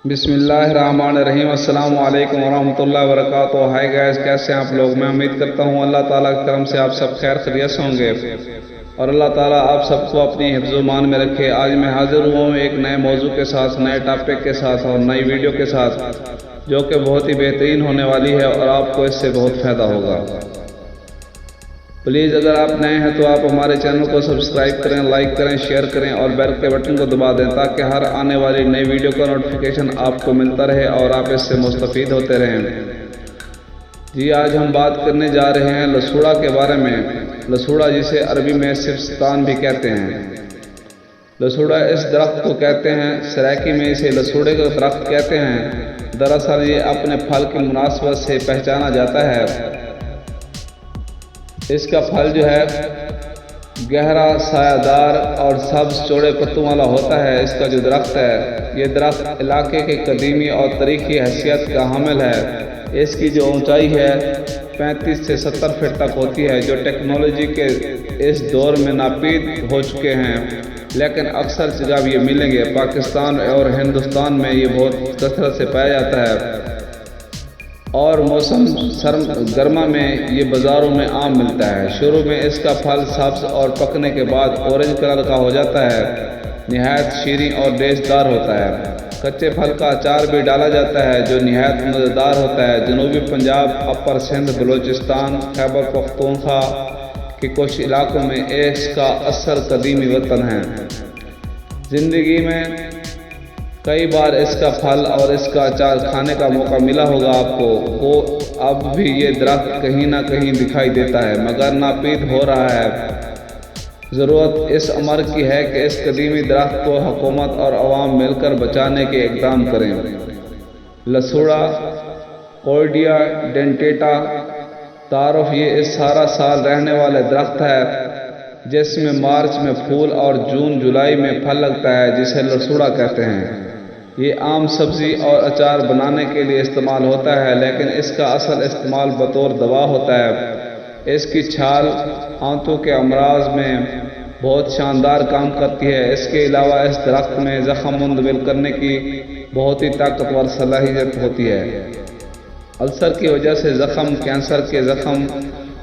بسم اللہ الرحمن الرحیم۔ السلام علیکم ورحمۃ اللہ وبرکاتہ۔ ہائی گائز، کیسے ہیں آپ لوگ؟ میں امید کرتا ہوں اللہ تعالیٰ کے کرم سے آپ سب خیر خیریت سے ہوں گے اور اللہ تعالیٰ آپ سب کو اپنی حفظ و امان میں رکھے۔ آج میں حاضر ہوں ایک نئے موضوع کے ساتھ، نئے ٹاپک کے ساتھ اور نئی ویڈیو کے ساتھ، جو کہ بہت ہی بہترین ہونے والی ہے اور آپ کو اس سے بہت فائدہ ہوگا۔ پلیز اگر آپ نئے ہیں تو آپ ہمارے چینل کو سبسکرائب کریں، لائک کریں، شیئر کریں اور بیل کے بٹن کو دبا دیں تاکہ ہر آنے والی نئی ویڈیو کا نوٹیفیکیشن آپ کو ملتا رہے اور آپ اس سے مستفید ہوتے رہیں۔ جی، آج ہم بات کرنے جا رہے ہیں لسوڑا کے بارے میں۔ لسوڑا، جسے عربی میں سبستان بھی کہتے ہیں۔ لسوڑا اس درخت کو کہتے ہیں، سرائکی میں اسے لسوڑے کا درخت کہتے ہیں۔ دراصل یہ اپنے پھل کی مناسبت سے پہچانا جاتا ہے۔ اس کا پھل جو ہے گہرا، سایہ دار اور سبز چوڑے پتوں والا ہوتا ہے۔ اس کا جو درخت ہے، یہ درخت علاقے کے قدیمی اور تاریخی حیثیت کا حامل ہے۔ اس کی جو اونچائی ہے 35 سے 70 فٹ تک ہوتی ہے، جو ٹیکنالوجی کے اس دور میں ناپید ہو چکے ہیں، لیکن اکثر جگہ یہ ملیں گے۔ پاکستان اور ہندوستان میں یہ بہت کثرت سے پایا جاتا ہے اور موسم گرما میں یہ بازاروں میں عام ملتا ہے۔ شروع میں اس کا پھل سبز اور پکنے کے بعد اورنج کلر کا ہو جاتا ہے۔ نہایت شیریں اور ریشدار ہوتا ہے۔ کچے پھل کا اچار بھی ڈالا جاتا ہے جو نہایت مزیدار ہوتا ہے۔ جنوبی پنجاب، اپر سندھ، بلوچستان، خیبر پختونخوا کے کچھ علاقوں میں اس کا اثر قدیمی وطن ہے۔ زندگی میں کئی بار اس کا پھل اور اس کا اچار کھانے کا موقع ملا ہوگا آپ کو۔ اب بھی یہ درخت کہیں نہ کہیں دکھائی دیتا ہے مگر ناپید ہو رہا ہے۔ ضرورت اس امر کی ہے کہ اس قدیمی درخت کو حکومت اور عوام مل کر بچانے کے اقدام کریں۔ لسوڑا، کورڈیا ڈینٹیٹا تعارف، یہ سارا سال رہنے والے درخت ہے جس میں مارچ میں پھول اور جون جولائی میں پھل لگتا ہے، جسے لسوڑا کہتے ہیں۔ یہ عام سبزی اور اچار بنانے کے لیے استعمال ہوتا ہے، لیکن اس کا اصل استعمال بطور دوا ہوتا ہے۔ اس کی چھال آنتوں کے امراض میں بہت شاندار کام کرتی ہے۔ اس کے علاوہ اس درخت میں زخم منتقل کرنے کی بہت ہی طاقتور صلاحیت ہوتی ہے۔ السر کی وجہ سے زخم، کینسر کے زخم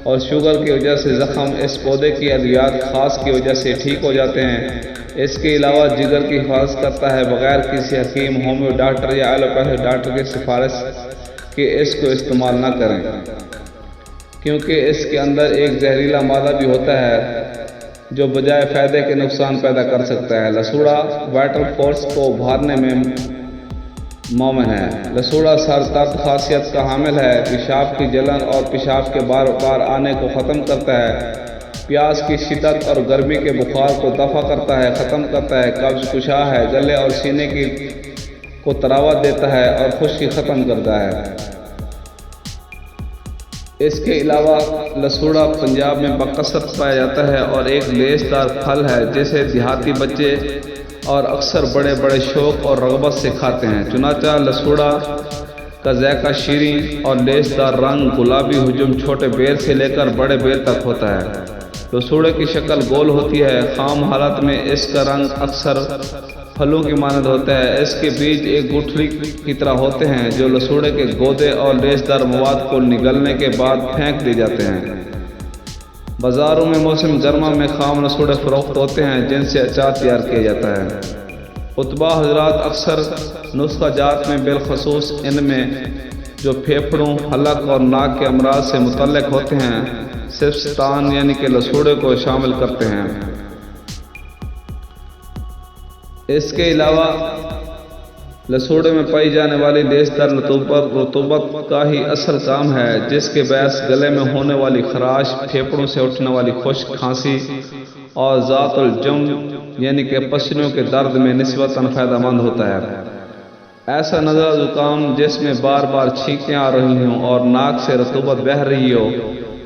اور شوگر کی وجہ سے زخم اس پودے کی ادویات خاص کی وجہ سے ٹھیک ہو جاتے ہیں۔ اس کے علاوہ جگر کی حفاظت کرتا ہے۔ بغیر کسی حکیم، ہومیو ڈاکٹر یا ایلوپیتھی ڈاکٹر کی سفارش کے اس کو استعمال نہ کریں، کیونکہ اس کے اندر ایک زہریلا مادہ بھی ہوتا ہے جو بجائے فائدے کے نقصان پیدا کر سکتا ہے۔ لسوڑا وائٹل فورس کو ابھارنے میں مومن ہے۔ لسوڑا سر درد خاصیت کا حامل ہے۔ پیشاب کی جلن اور پیشاب کے بار بار آنے کو ختم کرتا ہے۔ پیاس کی شدت اور گرمی کے بخار کو دفع کرتا ہے، ختم کرتا ہے۔ قبض کشا ہے، گلے اور سینے کو تراوت دیتا ہے اور خشکی ختم کرتا ہے۔ اس کے علاوہ لسوڑا پنجاب میں بکثرت پایا جاتا ہے اور ایک لیس دار پھل ہے جسے دیہاتی بچے اور اکثر بڑے بڑے شوق اور رغبت سے کھاتے ہیں۔ چنانچہ لسوڑا کا ذائقہ شیریں اور لیس دار، رنگ گلابی، حجم چھوٹے بیر سے لے کر بڑے بیر تک ہوتا ہے۔ لسوڑے کی شکل گول ہوتی ہے۔ خام حالت میں اس کا رنگ اکثر پھلوں کی مانند ہوتا ہے۔ اس کے بیج ایک گٹھلی کی طرح ہوتے ہیں جو لسوڑے کے گودے اور لیسدار مواد کو نگلنے کے بعد پھینک دیے جاتے ہیں۔ بازاروں میں موسم گرما میں خام لسوڑے فروخت ہوتے ہیں جن سے اچار تیار کیا جاتا ہے۔ خطبہ حضرات اکثر نسخہ جات میں، بالخصوص ان میں جو پھیپھڑوں، حلق اور ناک کے امراض سے متعلق ہوتے ہیں، سبستان یعنی کہ لسوڑے کو شامل کرتے ہیں۔ اس کے علاوہ لسوڑے میں پائی جانے والی لیسدار رطوبت کا ہی اصل کام ہے، جس کے باعث گلے میں ہونے والی خراش، پھیپھڑوں سے اٹھنے والی خشک کھانسی اور ذات الجم یعنی کہ پسلیوں کے درد میں نسبتاً فائدہ مند ہوتا ہے۔ ایسا نزلہ زکام جس میں بار بار چھینکیں آ رہی ہوں اور ناک سے رطوبت بہہ رہی ہو،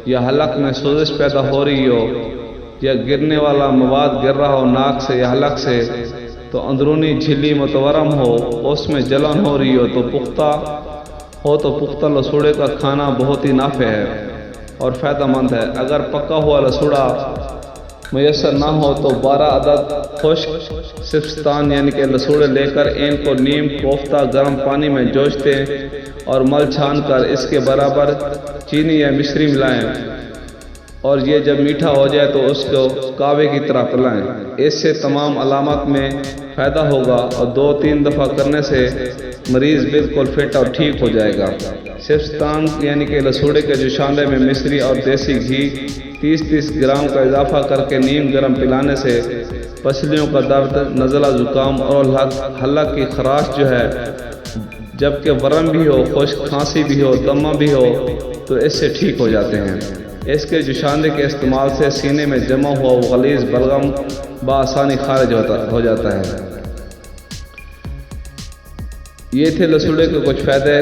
یا حلق میں سوزش پیدا ہو رہی ہو، یا گرنے والا مواد گر رہا ہو ناک سے یا حلق سے، تو اندرونی جھلی متورم ہو، اس میں جلن ہو رہی ہو تو پختہ لسوڑے کا کھانا بہت ہی نافع ہے اور فائدہ مند ہے۔ اگر پکا ہوا لسوڑا میسر نہ ہو تو 12 عدد خشک سبستان یعنی کہ لسوڑے لے کر ان کو نیم کوفتہ گرم پانی میں جوشتے اور مل چھان کر اس کے برابر چینی یا مشری ملائیں، اور یہ جب میٹھا ہو جائے تو اس کو کعوے کی طرح پلائیں۔ اس سے تمام علامات میں فائدہ ہوگا اور 2-3 دفعہ کرنے سے مریض بالکل فٹ اور ٹھیک ہو جائے گا۔ سبستان یعنی کہ لسوڑے کے جوشاندے میں مصری اور دیسی گھی 30-30 گرام کا اضافہ کر کے نیم گرم پلانے سے پسلیوں کا درد، نزلہ زکام اور حلق کی خراش جو ہے، جبکہ ورم بھی ہو، خشک کھانسی بھی ہو، دمہ بھی ہو تو اس سے ٹھیک ہو جاتے ہیں۔ اس کے جوشاندے کے استعمال سے سینے میں جمع ہوا غلیظ بلغم بآسانی خارج ہو جاتا ہے۔ یہ تھے لسوڑے کے کچھ فائدے۔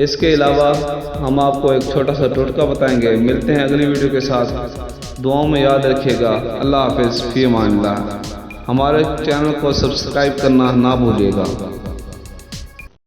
اس کے علاوہ ہم آپ کو ایک چھوٹا سا ٹوٹکا بتائیں گے۔ ملتے ہیں اگلی ویڈیو کے ساتھ، دعاؤں میں یاد رکھیے گا۔ اللہ حافظ، فی امان اللہ۔ ہمارے چینل کو سبسکرائب کرنا نہ بھولیے گا۔